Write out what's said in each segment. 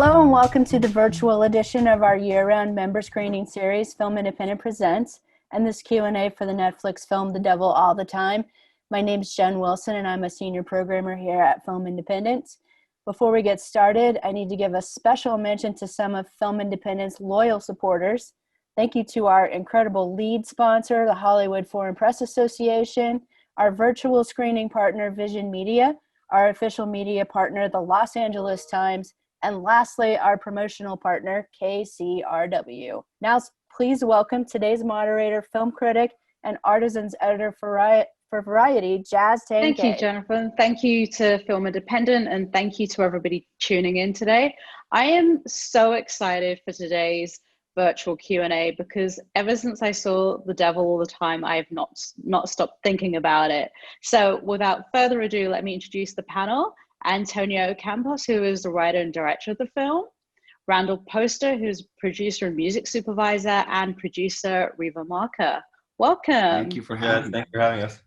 Hello and welcome to the virtual edition of our year-round member screening series, Film Independent Presents, and this Q&A for the Netflix film The Devil All the Time. My name is Jen Wilson and I'm a senior programmer here at Film Independent. Before we get started, I need to give a special mention to some of Film Independent's loyal supporters. Thank you to our incredible lead sponsor, the Hollywood Foreign Press Association, our virtual screening partner, Vision Media, our official media partner, the Los Angeles Times, and lastly, our promotional partner, KCRW. Now, please welcome today's moderator, film critic, and Artisan's editor for Variety, Jazz Tangay. Thank you, Jennifer. Thank you to Film Independent, and thank you to everybody tuning in today. I am so excited for today's virtual Q&A because ever since I saw The Devil All the Time, I have not stopped thinking about it. So without further ado, let me introduce the panel. Antonio Campos, who is the writer and director of the film, Randall Poster, who's producer and music supervisor, and producer Riva. Welcome. Thank you for having us.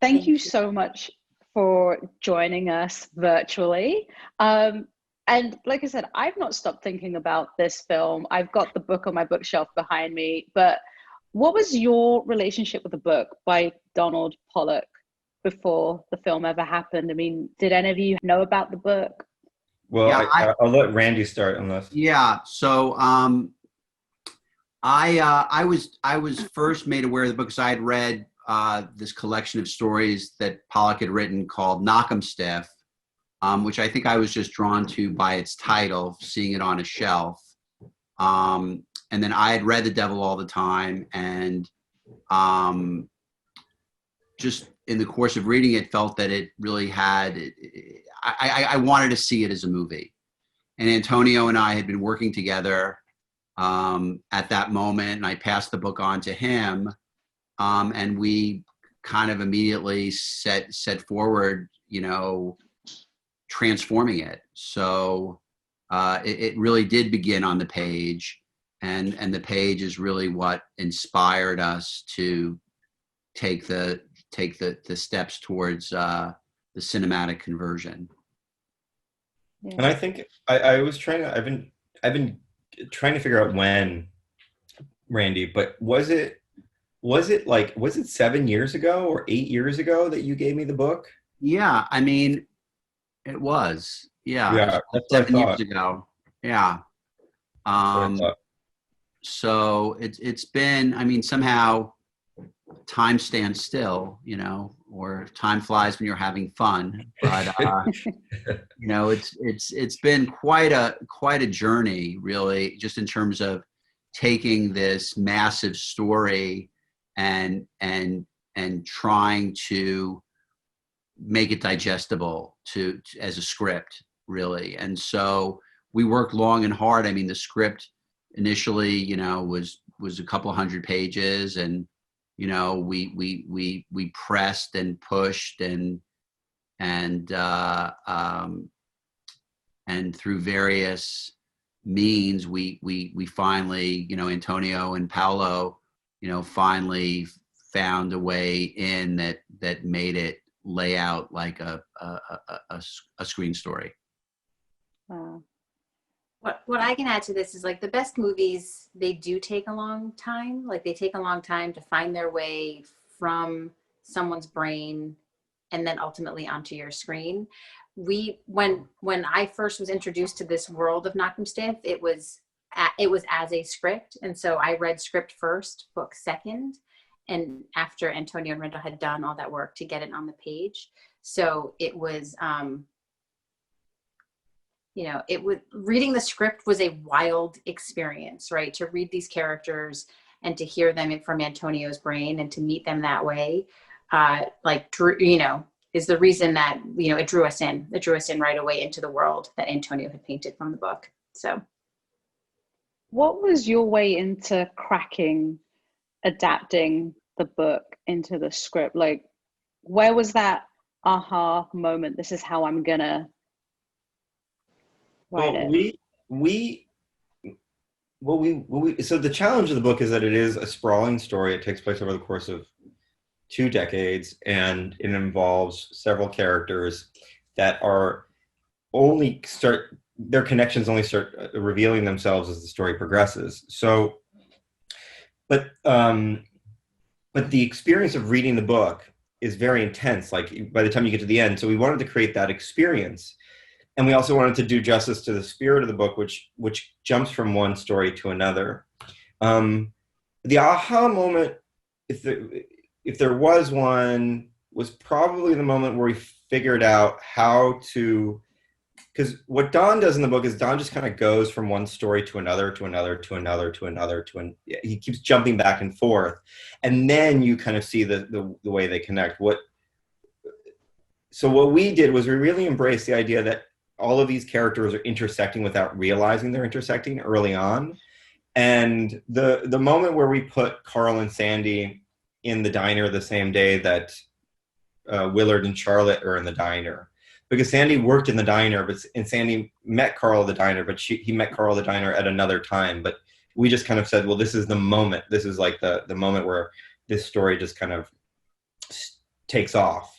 Thank you so much for joining us virtually. And like I said, I've not stopped thinking about this film. I've got the book on my bookshelf behind me, but what was your relationship with the book by Donald Pollock before the film ever happened? I mean, did any of you know about the book? Well, yeah, I'll let Randy start on this. Yeah, so I was first made aware of the book because I had read this collection of stories that Pollock had written called Knock 'em Stiff, which I think I was just drawn to by its title, seeing it on a shelf. And then I had read The Devil All the Time, and just in the course of reading it, felt that it really had, I wanted to see it as a movie. And Antonio and I had been working together at that moment, and I passed the book on to him, and we kind of immediately set forward, transforming it. So it really did begin on the page, and the page is really what inspired us to take the steps towards the cinematic conversion. Yeah. And I think I was trying to, I've been trying to figure out when, Randy, but was it 7 years ago or 8 years ago that you gave me the book? Yeah, I mean, it was. Yeah, yeah, that's 7 years ago. Yeah. So it's been, I mean, somehow time stands still, or time flies when you're having fun. But it's been quite a journey, really, just in terms of taking this massive story and trying to make it digestible to as a script, really. And so we worked long and hard. I mean, the script initially, was a couple hundred pages, and we pressed and pushed and through various means, we finally, Antonio and Paolo, finally found a way in that made it lay out like a screen story. Wow. What I can add to this is, like, the best movies, they do take a long time. Like, they take a long time to find their way from someone's brain and then ultimately onto your screen. When I first was introduced to this world of Knock 'em Stiff, it was as a script. And so I read script first, book second. And after Antonio and Randall had done all that work to get it on the page. So it was, reading the script was a wild experience, right? To read these characters and to hear them from Antonio's brain and to meet them that way, is the reason that, it drew us in. It drew us in right away into the world that Antonio had painted from the book. So, what was your way into adapting the book into the script? Like, where was that aha moment? This is how I'm gonna. So the challenge of the book is that it is a sprawling story. It takes place over the course of 2 decades, and it involves several characters that are only start their connections only start revealing themselves as the story progresses. So, but the experience of reading the book is very intense, like by the time you get to the end. So we wanted to create that experience. And we also wanted to do justice to the spirit of the book, which jumps from one story to another. The aha moment, if there was one, was probably the moment where we figured out how to, because what Don does in the book is Don just kind of goes from one story to another, to another, to another, to another, he keeps jumping back and forth. And then you kind of see the way they connect. So what we did was we really embraced the idea that all of these characters are intersecting without realizing they're intersecting early on. And the moment where we put Carl and Sandy in the diner the same day that Willard and Charlotte are in the diner, because Sandy worked in the diner, and Sandy met Carl at the diner, but he met Carl at the diner at another time. But we just kind of said, well, this is the moment. This is like the moment where this story just kind of takes off.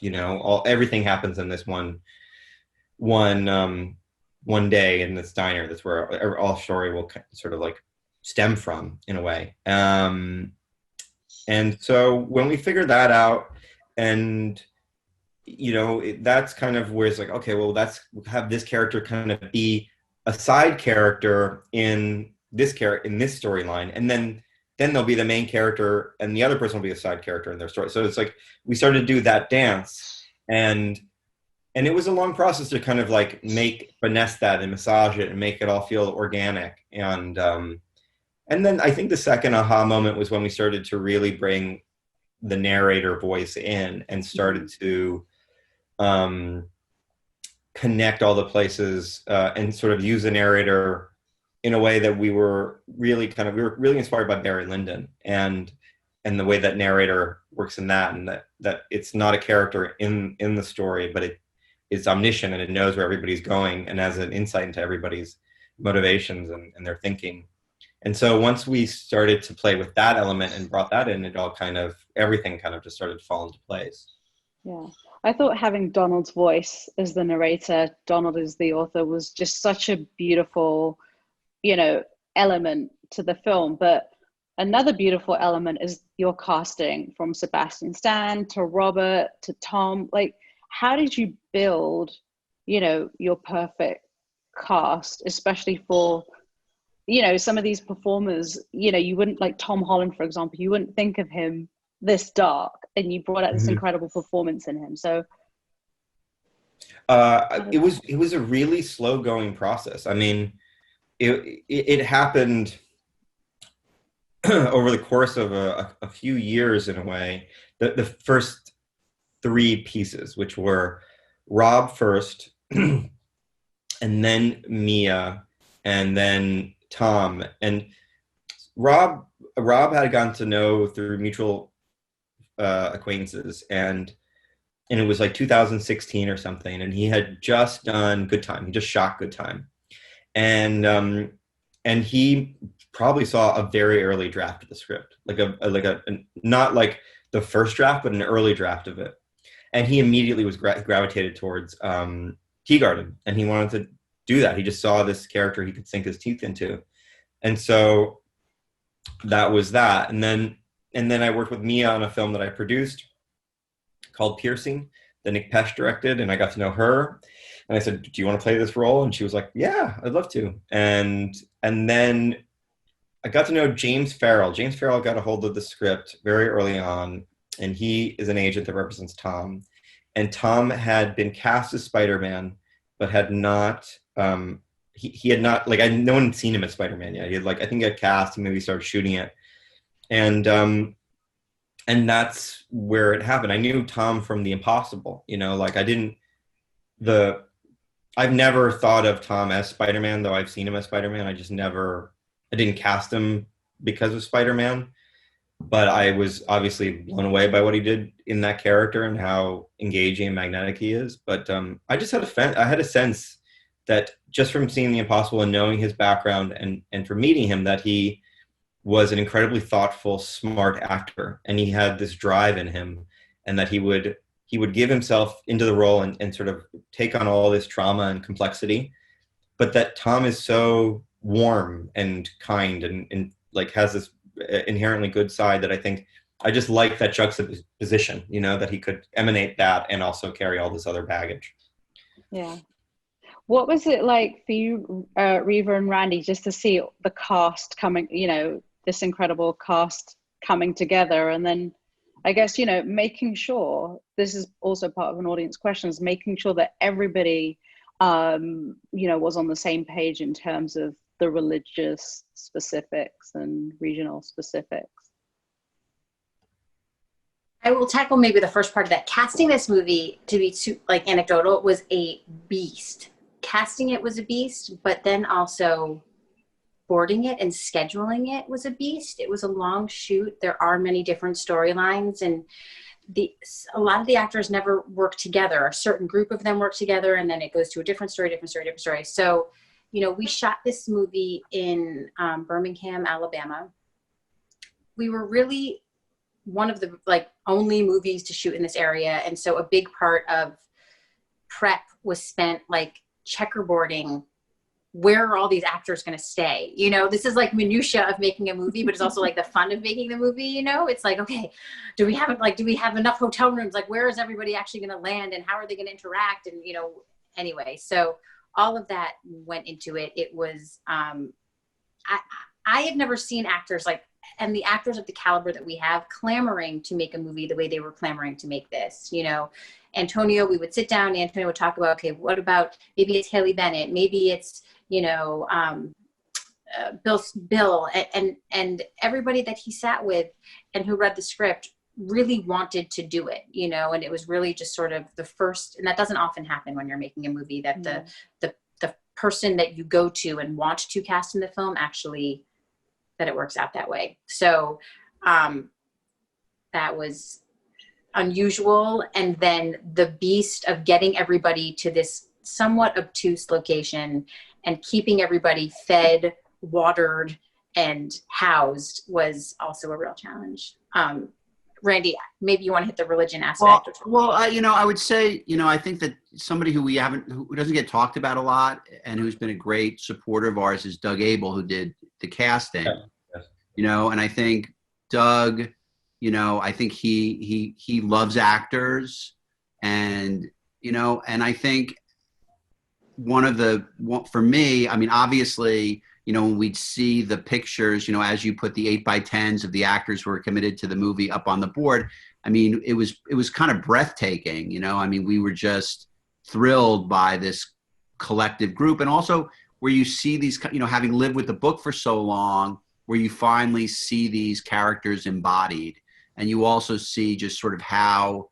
Everything happens in this one day in this diner. That's where all story will sort of like stem from, in a way. And so when we figured that out, and that's kind of where it's like, okay, well, have this character kind of be a side character in this storyline, and then there'll be the main character, and the other person will be a side character in their story. So it's like we started to do that dance, and it was a long process to kind of like finesse that and massage it and make it all feel organic. And then I think the second aha moment was when we started to really bring the narrator voice in and started to connect all the places and sort of use the narrator in a way that we were really inspired by Barry Lyndon and the way that narrator works in that, and that it's not a character in the story, but it's omniscient, and it knows where everybody's going and has an insight into everybody's motivations and their thinking. And so once we started to play with that element and brought that in, everything kind of just started to fall into place. Yeah. I thought having Donald's voice as the narrator, Donald as the author, was just such a beautiful, element to the film. But another beautiful element is your casting, from Sebastian Stan to Robert to Tom. Like, how did you build, your perfect cast, especially for, some of these performers, you wouldn't, like Tom Holland, for example, you wouldn't think of him this dark, and you brought out this incredible performance in him. So it was a really slow going process. I mean, it happened over the course of a few years, in a way. The first three pieces, which were Rob first, and then Mia, and then Tom. And Rob had gotten to know through mutual acquaintances, and it was like 2016 or something, and he had just done Good Time. He just shot Good Time, and he probably saw a very early draft of the script, like a not like the first draft, but an early draft of it. And he immediately was gravitated towards Teagarden, and he wanted to do that. He just saw this character he could sink his teeth into. And so that was that. And then I worked with Mia on a film that I produced called Piercing, that Nick Pesh directed, and I got to know her. And I said, do you want to play this role? And she was like, yeah, I'd love to. And then I got to know James Farrell. James Farrell got a hold of the script very early on, and he is an agent that represents Tom. And Tom had been cast as Spider-Man, but had not, he had not, like, no one had seen him as Spider-Man yet. He had, like, I think he had cast, and maybe started shooting it. And that's where it happened. I knew Tom from The Impossible, like I've never thought of Tom as Spider-Man, though I've seen him as Spider-Man. I didn't cast him because of Spider-Man, but I was obviously blown away by what he did in that character and how engaging and magnetic he is. But I just had a sense that just from seeing The Impossible and knowing his background and from meeting him, that he was an incredibly thoughtful, smart actor, and he had this drive in him, and that he would give himself into the role and sort of take on all this trauma and complexity, but that Tom is so warm and kind and like has this inherently good side that I think I just like that juxtaposition, you know, that he could emanate that and also carry all this other baggage. Yeah. What was it like for you, Riva and Randy, just to see the cast coming, you know, this incredible cast coming together, and then I guess, you know, making sure, this is also part of an audience questions, making sure that everybody, you know, was on the same page in terms of the religious specifics and regional specifics. I will tackle maybe the first part of that. Casting this movie, to be too, like, anecdotal, was a beast. Casting it was a beast, but then also boarding it and scheduling it was a beast. It was a long shoot. There are many different storylines, and a lot of the actors never work together. A certain group of them work together, and then it goes to a different story. So, you know, we shot this movie in Birmingham, Alabama. We were really one of the only movies to shoot in this area, and so a big part of prep was spent checkerboarding. Where are all these actors going to stay? You know, this is like minutia of making a movie, but it's also like the fun of making the movie. You know, it's like, okay, do we have enough hotel rooms? Like, where is everybody actually going to land, and how are they going to interact? And, you know, anyway, so all of that went into it. It was, I have never seen actors and the actors of the caliber that we have clamoring to make a movie the way they were clamoring to make this. You know, Antonio, we would sit down, Antonio would talk about, okay, what about, maybe it's Haley Bennett, maybe it's, you know, Bill, and everybody that he sat with and who read the script really wanted to do it, you know, and it was really just sort of the first, and that doesn't often happen when you're making a movie, that the person that you go to and want to cast in the film actually, that it works out that way. So that was unusual. And then the beast of getting everybody to this somewhat obtuse location and keeping everybody fed, watered, and housed was also a real challenge. Randy, maybe you want to hit the religion aspect. Well, you know, I would say, you know, I think that somebody who doesn't get talked about a lot and who's been a great supporter of ours is Doug Abel, who did the casting. Yes. You know, and I think Doug, you know, I think he loves actors, and, you know, and I think for me, I mean, obviously, you know, when we'd see the pictures, you know, as you put the 8x10s of the actors who were committed to the movie up on the board, I mean, it was kind of breathtaking, you know. I mean, we were just thrilled by this collective group, and also where you see these, you know, having lived with the book for so long, where you finally see these characters embodied, and you also see just sort of how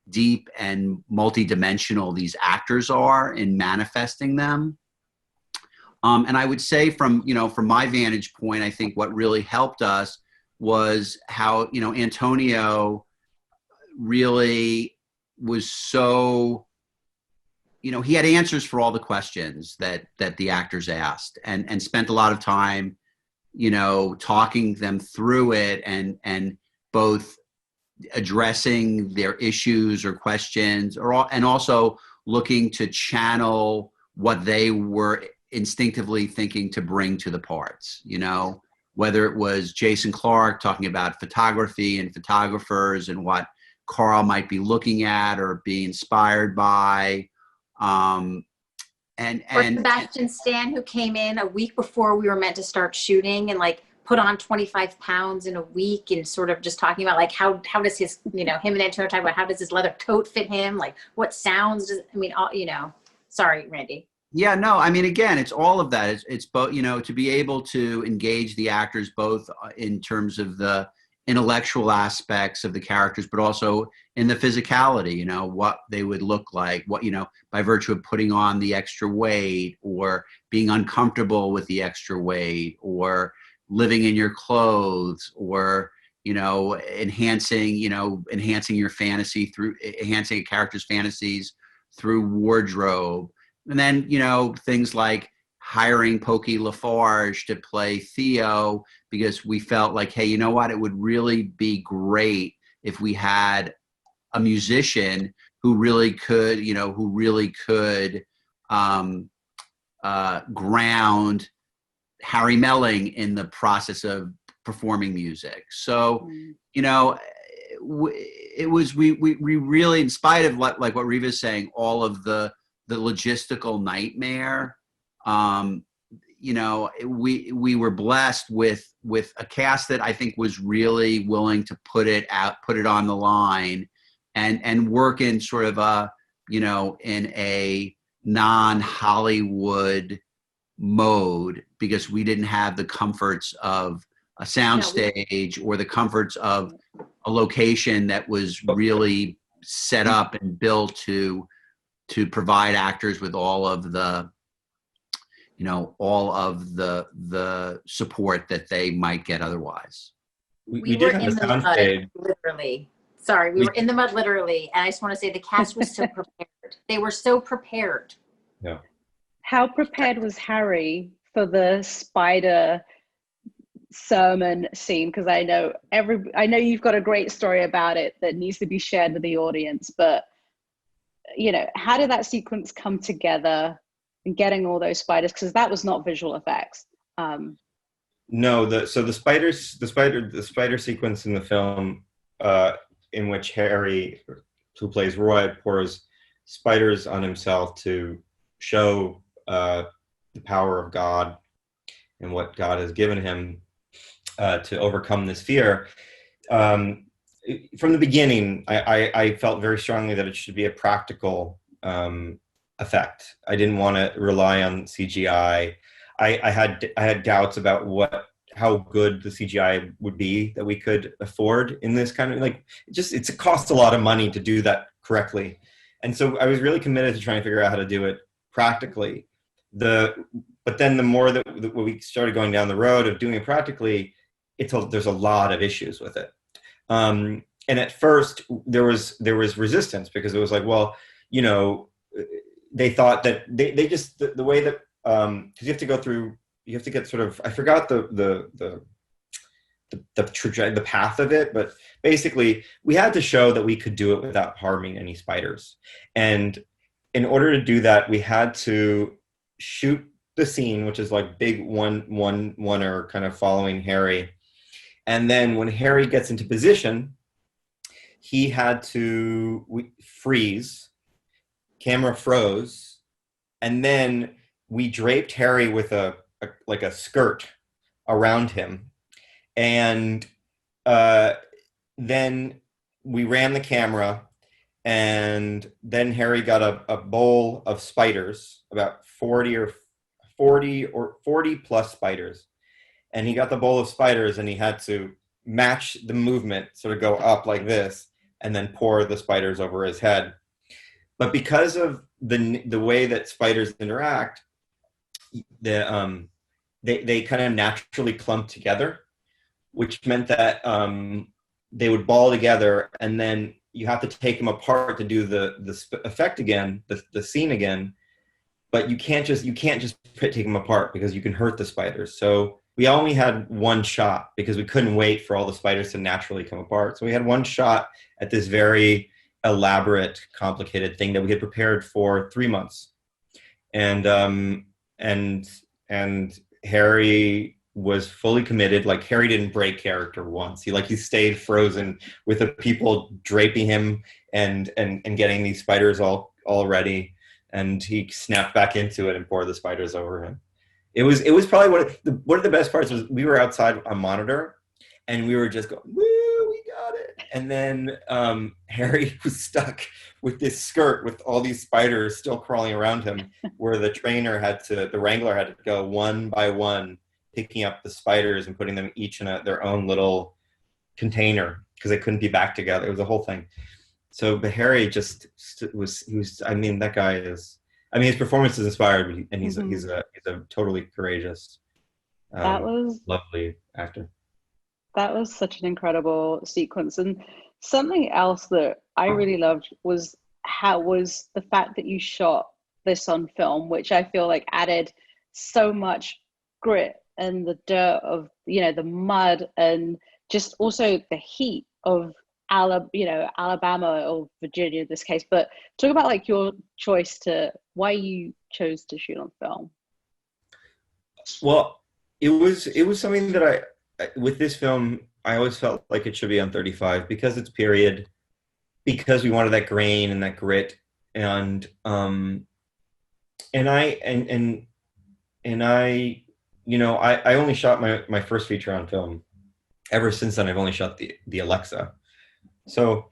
deep and multidimensional these actors are in manifesting them. And I would say from my vantage point, I think what really helped us was how, you know, Antonio really was so, you know, he had answers for all the questions that the actors asked, and spent a lot of time, you know, talking them through it, and both addressing their issues or questions, and also looking to channel what they were instinctively thinking to bring to the parts, you know, whether it was Jason Clark talking about photography and photographers and what Carl might be looking at or be inspired by. Or Sebastian Stan, who came in a week before we were meant to start shooting and put on 25 pounds in a week, and sort of just talking about how does his, you know, him and Antonio talk about how does his leather coat fit him? What sounds does, I mean, all, you know, sorry, Randy. Yeah, no, I mean, again, it's all of that. It's both, you know, to be able to engage the actors both in terms of the intellectual aspects of the characters, but also in the physicality, you know, what they would look like, what, you know, by virtue of putting on the extra weight or being uncomfortable with the extra weight or living in your clothes, or, you know, enhancing your fantasy through enhancing a character's fantasies through wardrobe. And then, you know, things like hiring Pokey Lafarge to play Theo, because we felt like, hey, you know what, it would really be great if we had a musician who really could ground Harry Melling in the process of performing music. So, you know, it was we really, in spite of like what Riva's saying, all of the logistical nightmare, you know, we were blessed with a cast that I think was really willing to put it on the line, and work in sort of a, you know, in a non-Hollywood mode, because we didn't have the comforts of a soundstage or the comforts of a location that was really set up and built to provide actors with all of the, you know, all of the support that they might get otherwise. We were in the mud, literally. Sorry, we were in the mud, literally. And I just want to say the cast was so prepared. They were so prepared. Yeah. How prepared was Harry for the spider sermon scene? Because I know you've got a great story about it that needs to be shared with the audience, but you know, how did that sequence come together and getting all those spiders? Because that was not visual effects. No, the spider sequence in the film, in which Harry, who plays Roy, pours spiders on himself to show the power of God and what God has given him to overcome this fear. From the beginning, I felt very strongly that it should be a practical effect. I didn't want to rely on CGI. I had doubts about how good the CGI would be that we could afford in this kind of, like, it costs a lot of money to do that correctly. And so I was really committed to trying to figure out how to do it practically. But then the more that we started going down the road of doing it practically, there's a lot of issues with it. And at first there was resistance, because it was like, well, you know, they thought that they just, the way that, because you have to get sort of, I forgot the path of it, but basically we had to show that we could do it without harming any spiders. And in order to do that, we had to shoot the scene, which is like big one-er kind of following Harry. And then when Harry gets into position, he had to freeze, camera froze, and then we draped Harry with a skirt around him. And then we ran the camera, and then Harry got a bowl of spiders, about 40 plus spiders. And he got the bowl of spiders, and he had to match the movement, sort of go up like this, and then pour the spiders over his head. But because of the way that spiders interact, they kind of naturally clump together, which meant that they would ball together, and then you have to take them apart to do the effect again, the scene again. But you can't just take them apart, because you can hurt the spiders. So we only had one shot, because we couldn't wait for all the spiders to naturally come apart. So we had one shot at this very elaborate, complicated thing that we had prepared for 3 months. And Harry was fully committed. Like, Harry didn't break character once. He stayed frozen with the people draping him and getting these spiders all ready. And he snapped back into it and poured the spiders over him. It was probably one of the best parts. Was we were outside on monitor, and we were just going, woo, we got it. And then Harry was stuck with this skirt with all these spiders still crawling around him, where the wrangler had to go one by one, picking up the spiders and putting them each in their own little container, because they couldn't be back together. It was a whole thing. So, but Harry I mean, that guy is, I mean, his performance is inspired, and he's a totally courageous, lovely actor. That was such an incredible sequence. And something else that I really loved was the fact that you shot this on film, which I feel like added so much grit and the dirt of, you know, the mud, and just also the heat of Alabama or Virginia in this case. But talk about like your choice why you chose to shoot on film. Well, it was something that with this film, I always felt like it should be on 35 because it's period, because we wanted that grain and that grit, and and I and I, I only shot my first feature on film. Ever since then, I've only shot the Alexa. So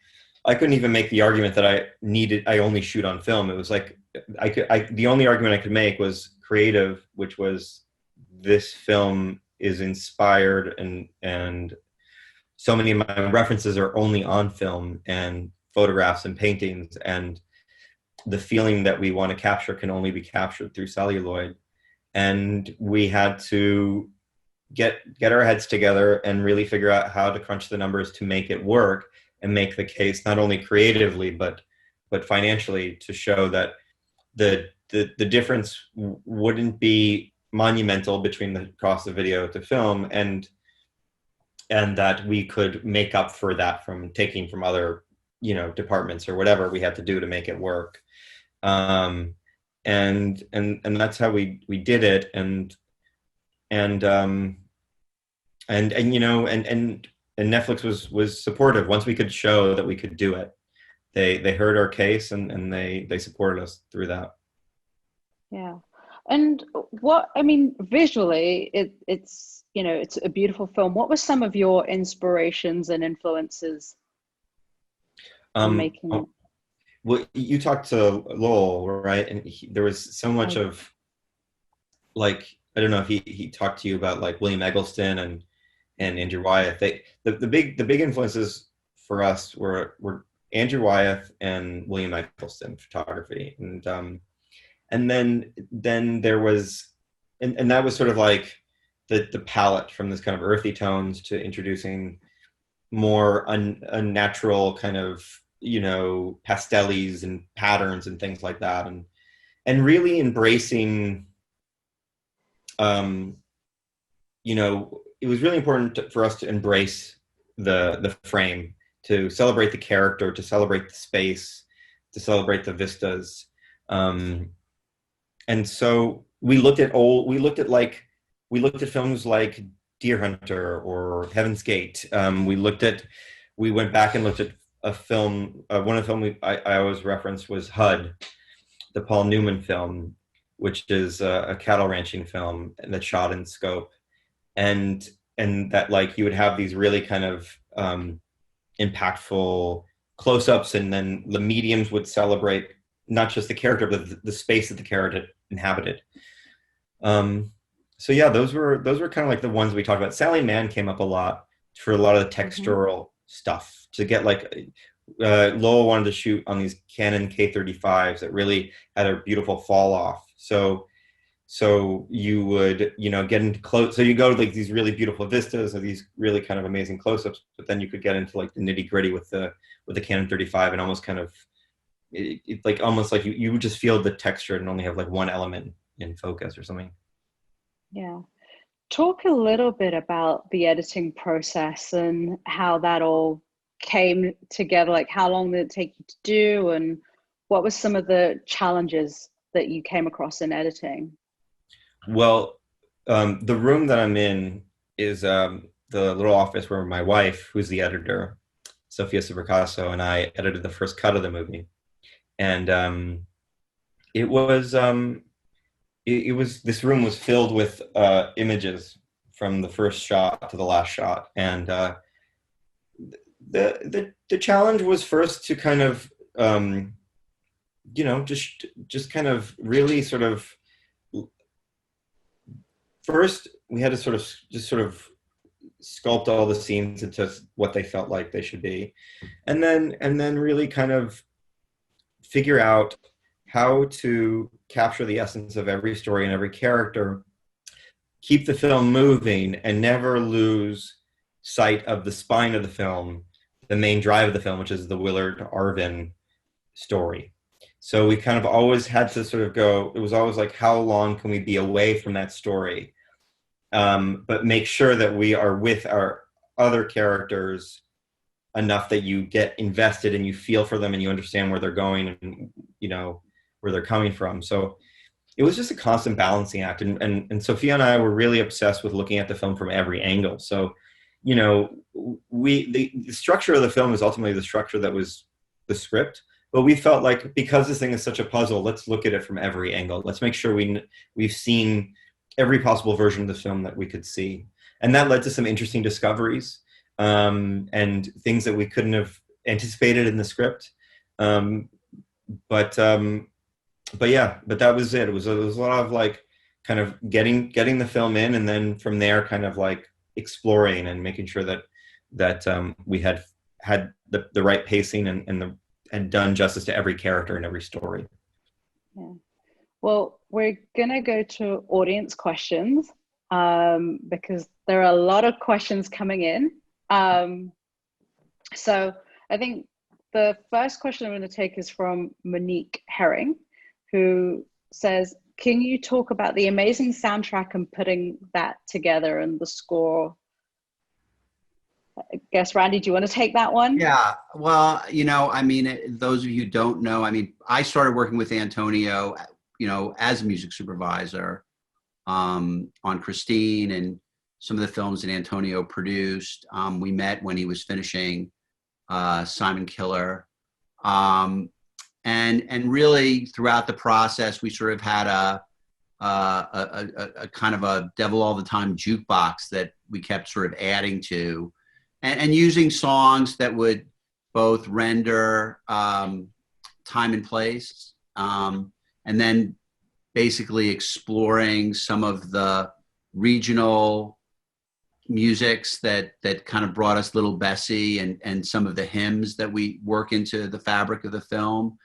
I couldn't even make the argument that I only shoot on film. It was like the only argument I could make was creative, which was this film is inspired and so many of my references are only on film and photographs and paintings, and the feeling that we want to capture can only be captured through celluloid. And we had to get our heads together and really figure out how to crunch the numbers to make it work and make the case not only creatively but financially, to show that the difference wouldn't be monumental between the cost of video to film, and that we could make up for that from taking from other departments or whatever we had to do to make it work. And that's how we did it. And Netflix was supportive. Once we could show that we could do it, they heard our case and they supported us through that. Yeah. And visually, it's it's a beautiful film. What were some of your inspirations and influences in making it? Well, you talked to Lowell, right? And there was so much of, like, I don't know if he talked to you about like William Eggleston and Andrew Wyeth. The big influences for us were Andrew Wyeth and William Eggleston photography, and then there was, and that was sort of like the palette from this kind of earthy tones to introducing more unnatural kind of pastelles and patterns and things like that, and really embracing it was really important for us to embrace the frame, to celebrate the character, to celebrate the space, to celebrate the vistas. And so we looked at films like Deer Hunter or Heaven's Gate. We went back and looked at a film. One of the films I always reference was HUD, the Paul Newman film, which is a cattle ranching film that's shot in scope, and that, like, you would have these really kind of impactful close-ups, and then the mediums would celebrate not just the character but the space that the character inhabited. So yeah, those were kind of like the ones we talked about. Sally Mann came up a lot for a lot of the textural stuff, to get like Lowell wanted to shoot on these Canon K35s that really had a beautiful fall off. So you would get into close. So you go to like these really beautiful vistas or these really kind of amazing close-ups, but then you could get into like the nitty gritty with the Canon 35 and almost kind of almost like you would just feel the texture and only have like one element in focus or something. Yeah. Talk a little bit about the editing process and how that all came together. Like, how long did it take you to do, and what were some of the challenges that you came across in editing? Well, the room that I'm in is the little office where my wife, who's the editor, Sofia Subercaso, and I edited the first cut of the movie. And it was this room was filled with images from the first shot to the last shot. And the challenge was first to kind of just kind of really sort of, first we had to sort of sculpt all the scenes into what they felt like they should be, and then really kind of figure out how to capture the essence of every story and every character, keep the film moving, and never lose sight of the spine of the film, the main drive of the film, which is the Willard Arvin story. So we kind of always had to sort of go, it was always like, how long can we be away from that story? But make sure that we are with our other characters enough that you get invested and you feel for them and you understand where they're going and where they're coming from. So it was just a constant balancing act. And Sophia and I were really obsessed with looking at the film from every angle. So, you know, the structure of the film is ultimately the structure that was the script. But we felt like, because this thing is such a puzzle, let's look at it from every angle. Let's make sure we've seen every possible version of the film that we could see. And that led to some interesting discoveries, and things that we couldn't have anticipated in the script. But that was it. It was a lot of like kind of getting the film in, and then from there kind of like exploring and making sure that we had the right pacing and done justice to every character and every story. Yeah. Well, we're gonna go to audience questions, because there are a lot of questions coming in. So I think the first question I'm going to take is from Monique Herring, who says, can you talk about the amazing soundtrack and putting that together and the score? I guess, Randy, do you want to take that one? Yeah, well, you know, I mean, those of you who don't know, I mean, I started working with Antonio, you know, as a music supervisor on Christine and some of the films that Antonio produced. We met when he was finishing Simon Killer. And really throughout the process, we sort of had a kind of a Devil All the Time jukebox that we kept sort of adding to, and using songs that would both render time and place, and then basically exploring some of the regional musics that kind of brought us Little Bessie and some of the hymns that we work into the fabric of the film.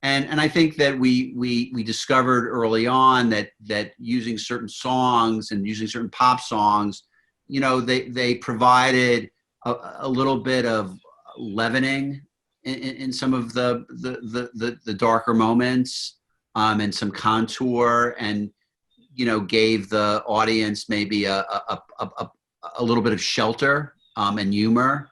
And I think that we discovered early on that using certain songs and using certain pop songs, you know, they provided a little bit of leavening in some of the darker moments, and some contour, and, you know, gave the audience maybe a little bit of shelter and humor.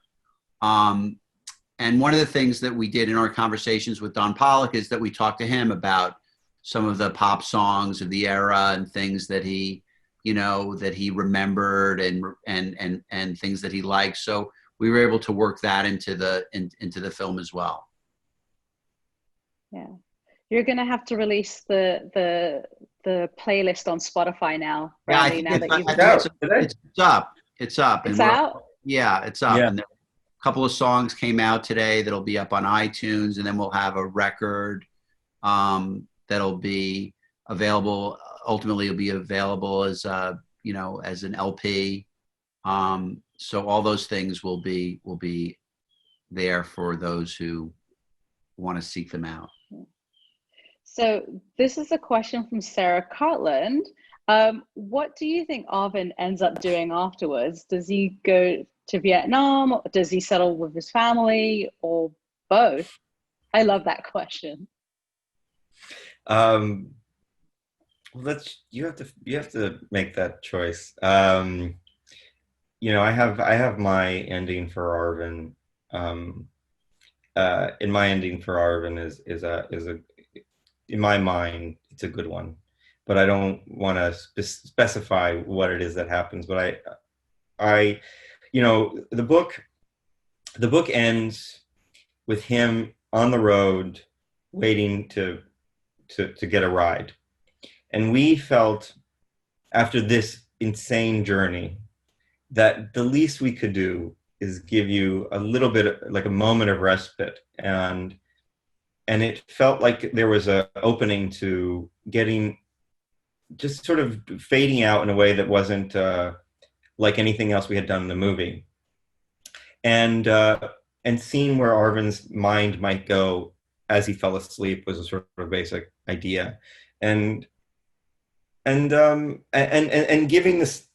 And one of the things that we did in our conversations with Don Pollock is that we talked to him about some of the pop songs of the era and things that he, you know, that he remembered and things that he liked. So we were able to work that into the film as well. Yeah, you're gonna have to release the playlist on Spotify now, Randy. Yeah, it's up. It's up. It's out. Yeah, it's up. Yeah. And a couple of songs came out today that'll be up on iTunes, and then we'll have a record that'll be available. Ultimately, it'll be available as you know, as an LP. So all those things will be there for those who want to seek them out. So this is a question from Sarah Cartland. What do you think Arvin ends up doing afterwards? Does he go to Vietnam? Does he settle with his family, or both? I love that question. Well, you have to make that choice. You know, I have my ending for Arvin. In my ending for Arvin is a in my mind, it's a good one, but I don't want to specify what it is that happens. But I, you know, the book ends with him on the road waiting to get a ride. And we felt, after this insane journey, that the least we could do is give you a little bit, like a moment of respite. And it felt like there was an opening to getting, just sort of fading out in a way that wasn't like anything else we had done in the movie. And seeing where Arvin's mind might go as he fell asleep was a sort of basic idea. And giving this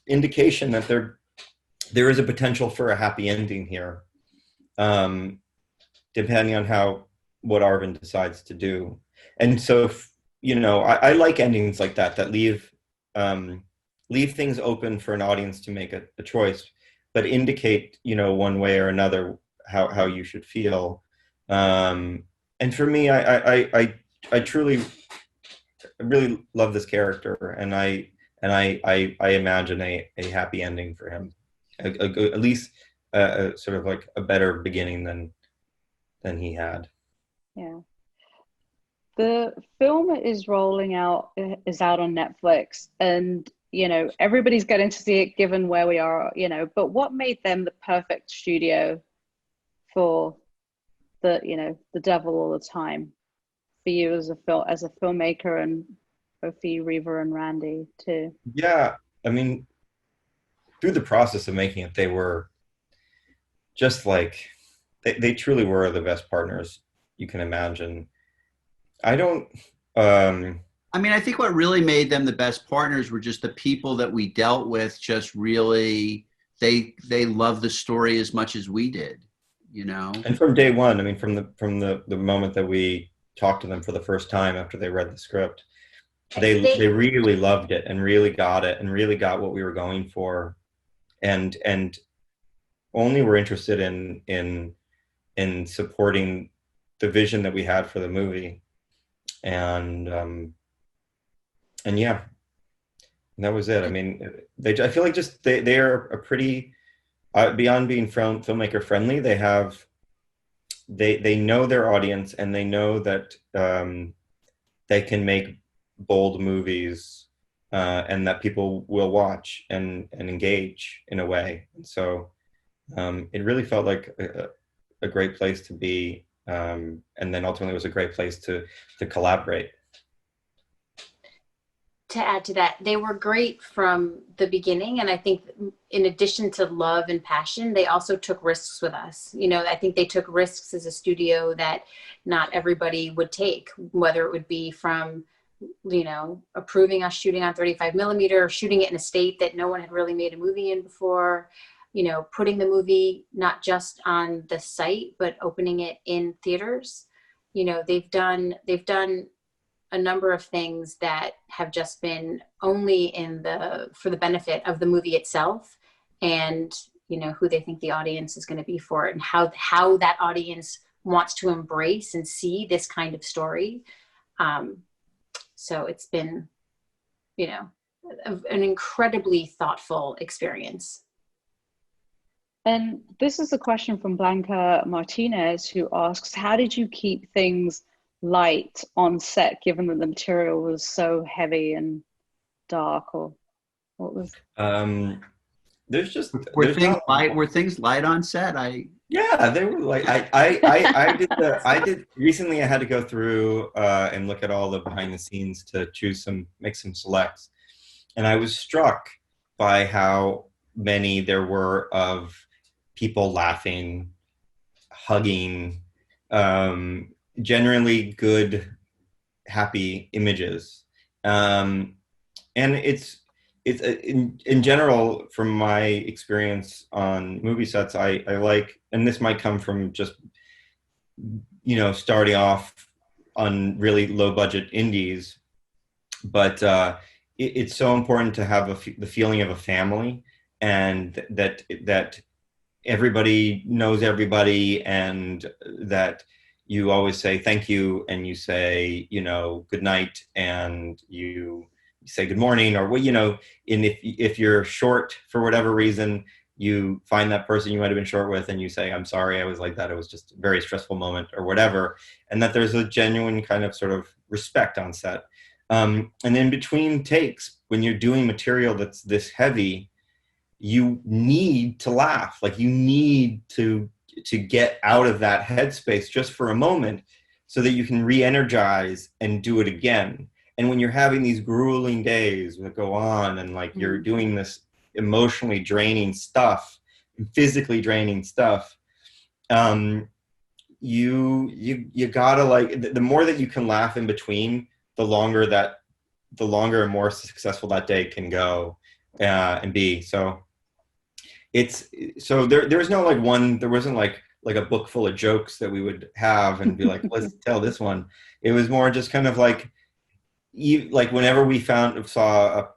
indication that there is a potential for a happy ending here, depending on what Arvin decides to do. And so, you know, I like endings like that leave things open for an audience to make a choice, but indicate, you know, one way or another how you should feel. And for me, I truly really love this character, and I imagine a happy ending for him, at least sort of like a better beginning than he had. Yeah. The film is out on Netflix, and everybody's getting to see it given where we are, but what made them the perfect studio for the Devil All the Time for you as a filmmaker, and for you, Riva and Randy too? Yeah, I mean, through the process of making it, they were just like, they truly were the best partners you can imagine. I don't. I mean, I think what really made them the best partners were just the people that we dealt with. Just really, they loved the story as much as we did, And from day one, I mean, from the moment that we talked to them for the first time after they read the script, they really loved it and really got it and really got what we were going for, and only were interested in supporting the vision that we had for the movie. And yeah, that was it. I mean, I feel like just they are a pretty, beyond being filmmaker friendly, they know their audience, and they know that they can make bold movies, and that people will watch and engage in a way. And so it really felt like a great place to be. And then ultimately it was a great place to collaborate. To add to that, they were great from the beginning, and I think in addition to love and passion, they also took risks with us. I think they took risks as a studio that not everybody would take, whether it would be from approving us shooting on 35 millimeter, shooting it in a state that no one had really made a movie in before, putting the movie not just on the site, but opening it in theaters. They've done a number of things that have just been only for the benefit of the movie itself, and who they think the audience is going to be for it, and how that audience wants to embrace and see this kind of story. So it's been, an incredibly thoughtful experience. And this is a question from Blanca Martinez, who asks, how did you keep things light on set, given that the material was so heavy and dark? Or what was? There's just were things light on set? Yeah, they were like, I did recently. I had to go through and look at all the behind the scenes to make some selects, and I was struck by how many there were of people laughing, hugging, generally good, happy images. And it's in general, from my experience on movie sets, I like, and this might come from just, starting off on really low budget indies, but it's so important to have the feeling of a family, and that everybody knows everybody, and that you always say thank you, and you say, good night, and you say good morning, or and if you're short for whatever reason, you find that person you might have been short with, and you say, I'm sorry, I was like that, it was just a very stressful moment, or whatever, and that there's a genuine kind of sort of respect on set. And then between takes, when you're doing material that's this heavy, you need to laugh. Like, you need to get out of that headspace just for a moment, so that you can re-energize and do it again. And when you're having these grueling days that go on, and like you're doing this emotionally draining stuff, physically draining stuff, you gotta, like, the more that you can laugh in between, the longer and more successful that day can go and be. So there was no like one, there wasn't like a book full of jokes that we would have and be like, let's tell this one. It was more just kind of like whenever we saw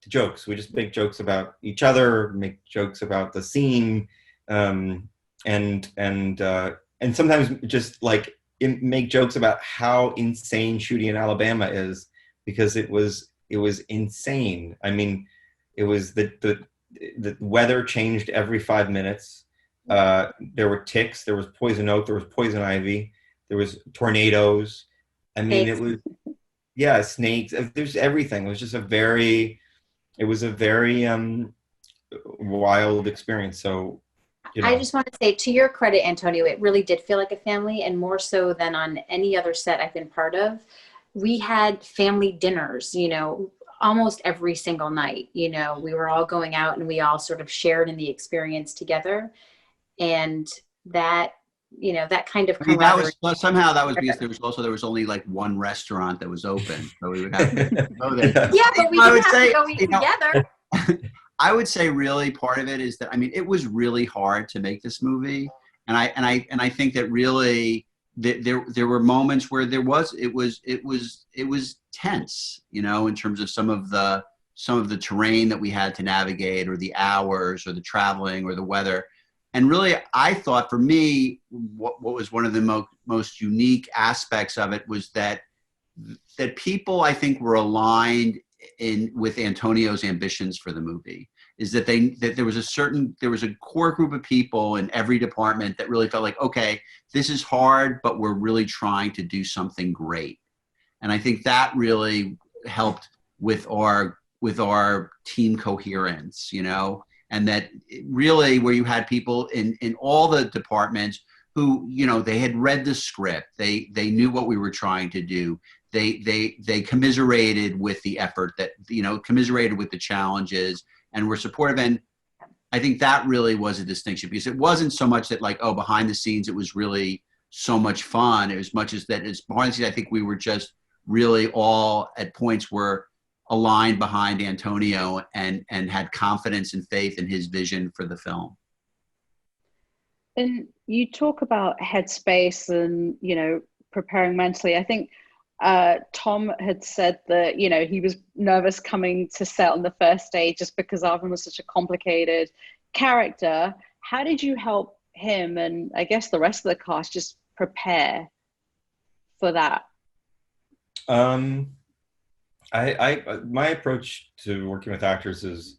jokes, we just make jokes about each other, make jokes about the scene, and sometimes just like make jokes about how insane shooting in Alabama is, because it was insane. I mean, it was the weather changed every 5 minutes. There were ticks, there was poison oak, there was poison ivy, there was tornadoes. I mean, it was, yeah, snakes. There's everything. It was just a very wild experience. So, you know. I just want to say, to your credit, Antonio, it really did feel like a family, and more so than on any other set I've been part of. We had family dinners, almost every single night. We were all going out and we all sort of shared in the experience together. And that, that kind of camaraderie. Somehow that was because there was only like one restaurant that was open, so we would have to go there. Yeah, but we didn't have to go eat together. I would say really part of it is that, I mean, it was really hard to make this movie, and I think that really there were moments where it was tense, in terms of some of the terrain that we had to navigate, or the hours, or the traveling, or the weather. And really, I thought, for me, what was one of the most unique aspects of it was that people, I think, were aligned with Antonio's ambitions for the movie. Is that there was a core group of people in every department that really felt like, okay, this is hard, but we're really trying to do something great. And I think that really helped with our team coherence, and that really, where you had people in all the departments who, they had read the script, they knew what we were trying to do. They commiserated with the effort, that, commiserated with the challenges, and were supportive. And I think that really was a distinction, because it wasn't so much that, like, oh, behind the scenes, it was really so much fun. It was much as that as behind the scenes, I think we were just really all at points were aligned behind Antonio and had confidence and faith in his vision for the film. And you talk about headspace and, preparing mentally. I think Tom had said that, he was nervous coming to set on the first day just because Arvin was such a complicated character. How did you help him and, I guess, the rest of the cast just prepare for that? My approach to working with actors is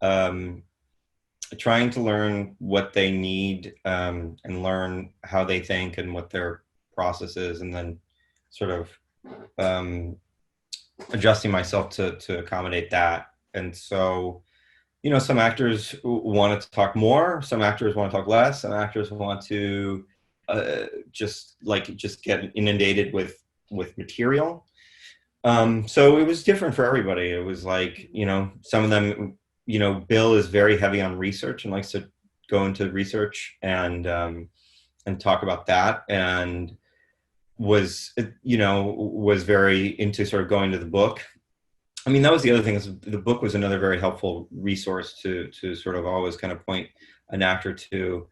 trying to learn what they need, and learn how they think and what their process is, and then sort of adjusting myself to accommodate that. And so, some actors want to talk more, some actors want to talk less, some actors want to just get inundated with material. So it was different for everybody. It was like, some of them, Bill is very heavy on research and likes to go into research and talk about that, and was very into sort of going to the book. I mean, that was the other thing, is the book was another very helpful resource to sort of always kind of point an actor to.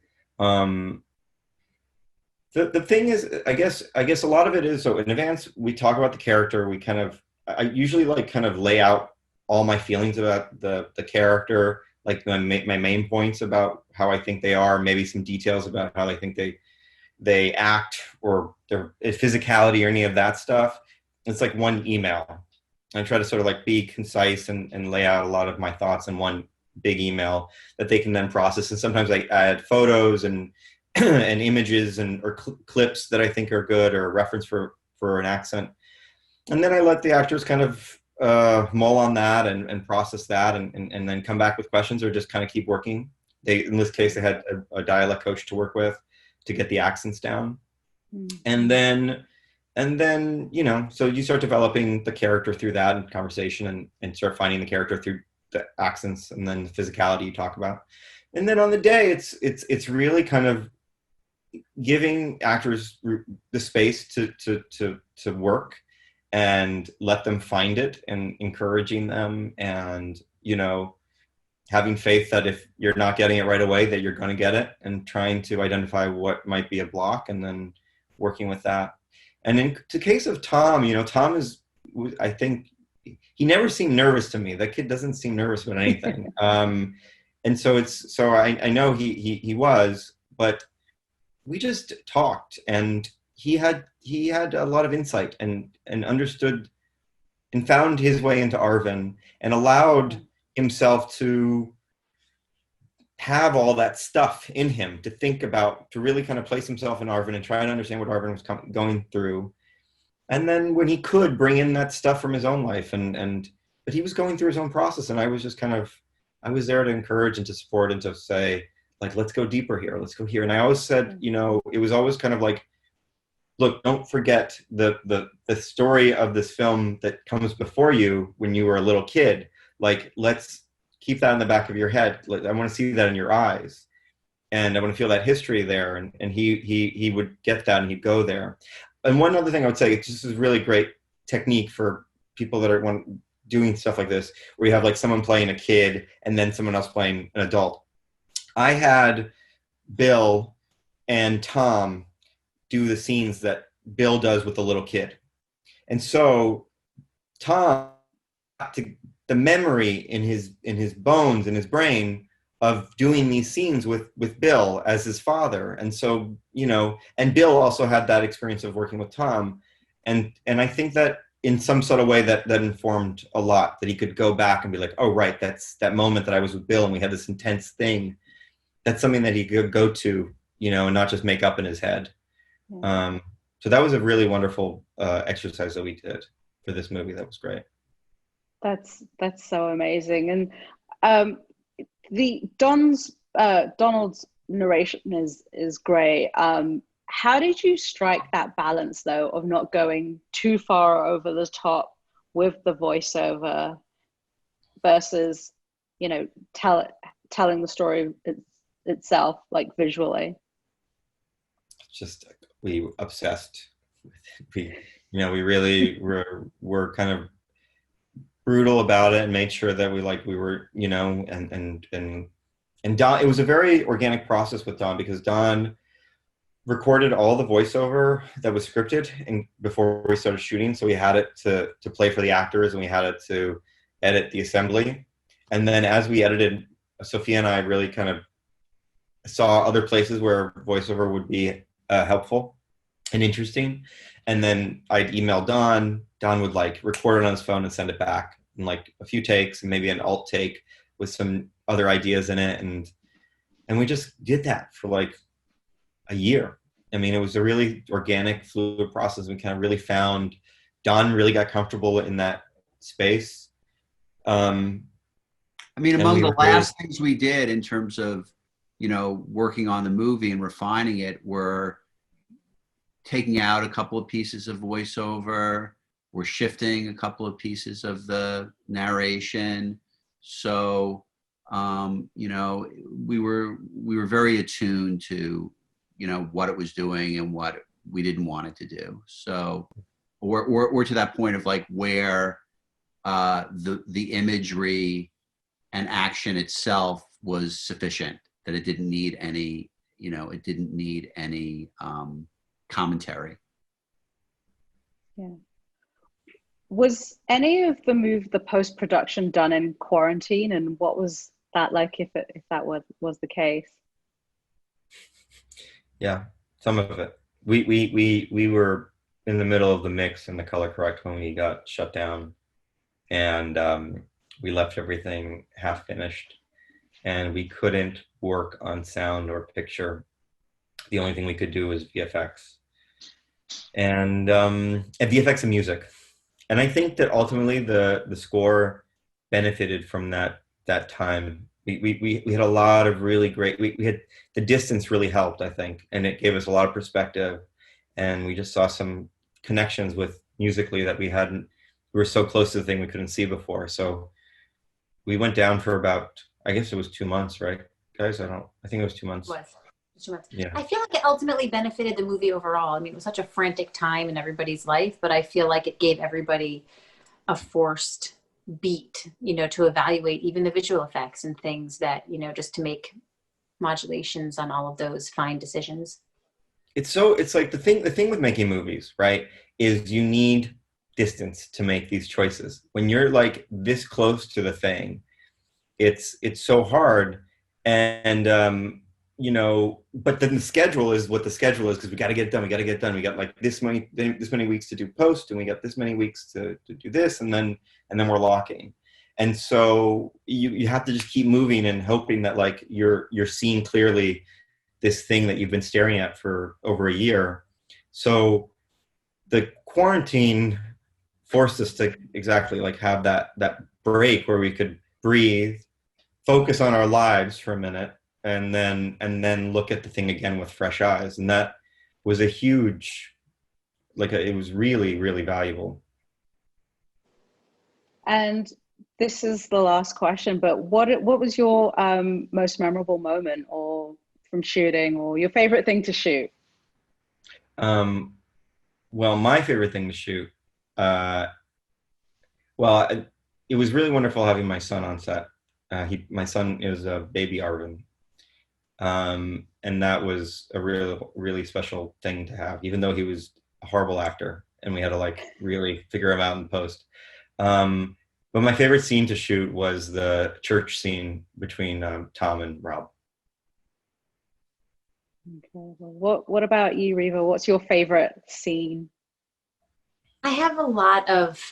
The thing is, I guess a lot of it is, so in advance, we talk about the character. I usually lay out all my feelings about the character, like my main points about how I think they are, maybe some details about how I think they act, or their physicality, or any of that stuff. It's like one email. I try to sort of be concise and lay out a lot of my thoughts in one big email that they can then process. And sometimes I add photos and and images or clips that I think are good, or a reference for an accent. And then I let the actors kind of mull on that and process that, and then come back with questions, or just kind of keep working. In this case, they had a dialect coach to work with to get the accents down. And then, so you start developing the character through that and conversation, and start finding the character through the accents, and then the physicality you talk about. And then on the day, it's really kind of giving actors the space to work, and let them find it, and encouraging them, and having faith that if you're not getting it right away, that you're going to get it, and trying to identify what might be a block, and then working with that. And in the case of Tom, Tom I think he never seemed nervous to me. That kid doesn't seem nervous about anything. And so I know he was, but we just talked, and he had a lot of insight and understood and found his way into Arvin and allowed himself to have all that stuff in him to think about, to really kind of place himself in Arvin and try and understand what Arvin was going through. And then when he could bring in that stuff from his own life but he was going through his own process, and I was just I was there to encourage and to support and to say, like, let's go deeper here. Let's go here. And I always said, it was always kind of like, look, don't forget the story of this film that comes before you when you were a little kid. Like, let's keep that in the back of your head. I want to see that in your eyes. And I want to feel that history there. And he would get that and he'd go there. And one other thing I would say, this is really great technique for people that are doing stuff like this, where you have like someone playing a kid and then someone else playing an adult. I had Bill and Tom do the scenes that Bill does with the little kid. And so Tom, the memory in his bones, in his brain, of doing these scenes with Bill as his father. And so, and Bill also had that experience of working with Tom. And I think that in some sort of way that informed a lot, that he could go back and be like, oh, right, that's that moment that I was with Bill and we had this intense thing. That's something that he could go to, and not just make up in his head. Yeah. So that was a really wonderful exercise that we did for this movie. That was great. That's so amazing. And Donald's narration is great. How did you strike that balance, though, of not going too far over the top with the voiceover versus, telling the story itself, like visually? Just we obsessed with it. We really were kind of brutal about it and made sure that we were, and Don, it was a very organic process with Don, because Don recorded all the voiceover that was scripted and before we started shooting. So we had it to play for the actors, and we had it to edit the assembly. And then as we edited, Sophia and I really kind of saw other places where voiceover would be helpful and interesting. And then I'd email Don. Don would record it on his phone and send it back in a few takes, and maybe an alt take with some other ideas in it. And we just did that for a year. I mean, it was a really organic, fluid process. We kind of really found, Don really got comfortable in that space. Among the last things we did in terms of, working on the movie and refining it, were taking out a couple of pieces of voiceover. We're shifting a couple of pieces of the narration. So, we were very attuned to, what it was doing and what we didn't want it to do. So, or to that point of where the imagery and action itself was sufficient, that it didn't need any, commentary. Yeah. Was any of the post-production done in quarantine, and what was that like if that was the case? Yeah, some of it. We were in the middle of the mix and the color correct when we got shut down, and we left everything half finished, and we couldn't work on sound or picture. The only thing we could do was VFX and VFX and music. And I think that ultimately the score benefited from that time. We had a lot of really great, we had, the distance really helped, I think, and it gave us a lot of perspective, and we just saw some connections with musically that we were so close to the thing we couldn't see before. So we went down for about, I guess it was 2 months, right, guys? I think it was 2 months. It was. 2 months. Yeah. I feel like it ultimately benefited the movie overall. I mean, it was such a frantic time in everybody's life, but I feel like it gave everybody a forced beat, to evaluate even the visual effects and things that, just to make modulations on all of those fine decisions. It's like the thing with making movies, right, is you need distance to make these choices. When you're this close to the thing, it's so hard. And you know, but then the schedule is what the schedule is, because we got to get it done. We got to get it done. We got like this many weeks to do post, and we got this many weeks to do this, and then we're locking. And so you have to just keep moving and hoping that like you're seeing clearly this thing that you've been staring at for over a year. So the quarantine forced us to exactly like have that break where we could breathe, focus on our lives for a minute, and then look at the thing again with fresh eyes. And that was a huge, it was really, really valuable. And this is the last question, but what was your most memorable moment or from shooting, or your favorite thing to shoot? Well, my favorite thing to shoot, it was really wonderful having my son on set. My son is a baby Arvin. And that was a really, really special thing to have, even though he was a horrible actor and we had to like really figure him out in post. But my favorite scene to shoot was the church scene between Tom and Rob. Okay. What about you, Riva? What's your favorite scene? I have a lot of,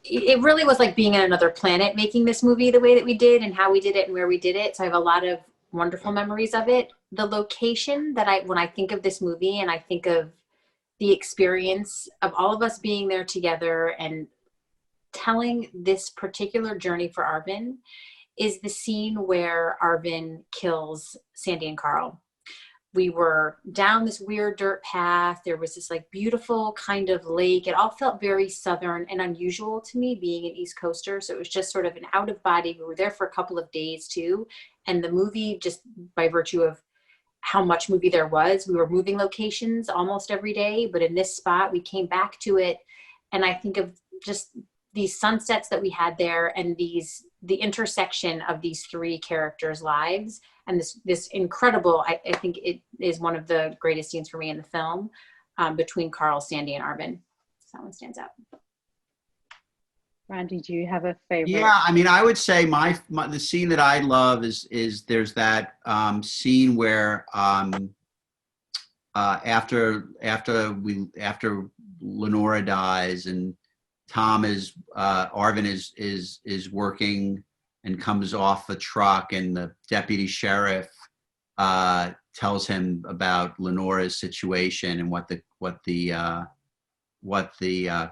it really was like being on another planet making this movie the way that we did and how we did it and where we did it. So I have a lot of wonderful memories of it. The location that when I think of this movie and I think of the experience of all of us being there together and telling this particular journey for Arvin is the scene where Arvin kills Sandy and Carl. We were down this weird dirt path. There was this like beautiful kind of lake. It all felt very Southern and unusual to me being an East Coaster. So it was just sort of an out of body. We were there for a couple of days too. And the movie, just by virtue of how much movie there was, we were moving locations almost every day. But in this spot, we came back to it. And I think of just these sunsets that we had there and the intersection of these three characters' lives. And this incredible, I think it is one of the greatest scenes for me in the film, between Carl, Sandy, and Arvin. So that one stands out. Randy, do you have a favorite? Yeah, I mean, I would say the scene that I love is there's that scene where after Lenora dies and Arvin is working and comes off the truck, and the deputy sheriff tells him about Lenora's situation and what the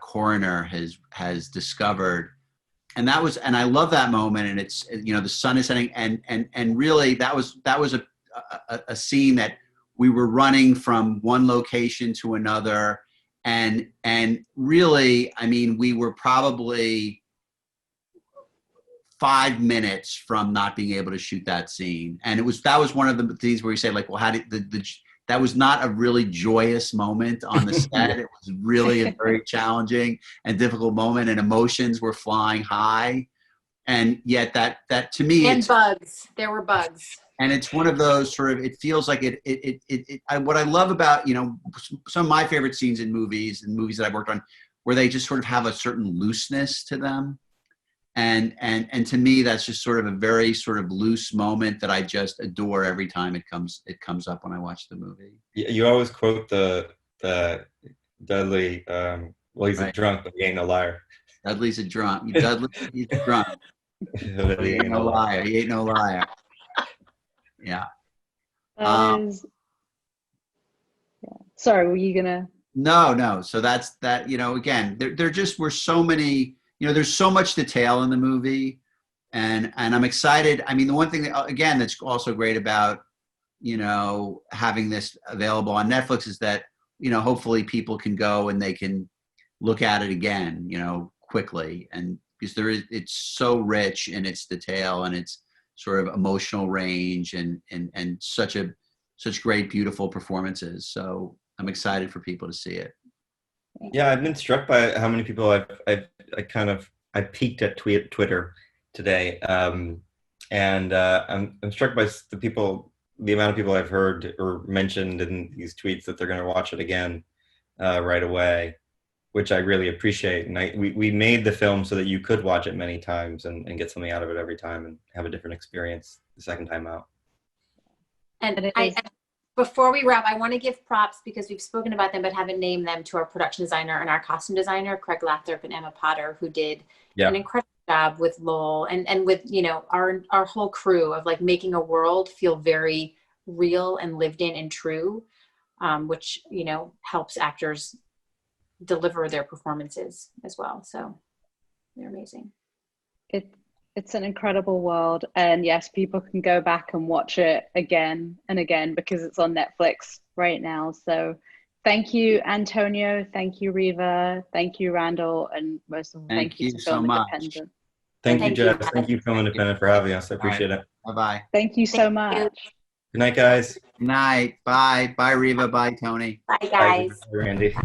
coroner has discovered. And I love that moment. And it's, the sun is setting, and really that was a scene that we were running from one location to another. And really, I mean, we were probably 5 minutes from not being able to shoot that scene. And that was one of the things where you say, like, well, how did that was not a really joyous moment on the set. It was really a very challenging and difficult moment, and emotions were flying high. And yet that to me, and bugs, there were bugs. And it's one of those sort of, it feels like what I love about, some of my favorite scenes in movies and movies that I've worked on, where they just sort of have a certain looseness to them. And to me, that's just sort of a very sort of loose moment that I just adore every time it comes up when I watch the movie. You always quote the Dudley, well, he's right. A drunk, but he ain't no liar. Dudley's a drunk. He's a drunk. But he ain't no liar. He ain't no liar. Yeah. Yeah. Sorry, were you gonna? No. So that's that. Again, there just were so many. There's so much detail in the movie, and I'm excited. I mean, the one thing that, again, that's also great about having this available on Netflix is that hopefully people can go and they can look at it again, quickly, and because it's so rich in its detail and its sort of emotional range and such great, beautiful performances. So I'm excited for people to see it. Yeah, I've been struck by how many people I peeked at Twitter today, and I'm struck by the amount of people I've heard or mentioned in these tweets that they're going to watch it again right away, which I really appreciate. And we made the film so that you could watch it many times and get something out of it every time and have a different experience the second time out. And before we wrap, I want to give props because we've spoken about them but haven't named them to our production designer and our costume designer, Craig Lathrop and Emma Potter, who did an incredible job with Lowell and with, you know, our whole crew of like making a world feel very real and lived in and true, which, you know, helps actors deliver their performances as well. So they're amazing. It's an incredible world, and yes, people can go back and watch it again and again because it's on Netflix right now. So thank you, Antonio. Thank you, Riva. Thank you, Randall. And most of all, thank you to Film Independent. Thank you, Jess. Thank you, Film Independent, for having us. I appreciate it. Bye-bye. Thank you so much. Good night, guys. Good night. Bye. Bye, Riva. Bye, Tony. Bye, guys. Bye, Randy.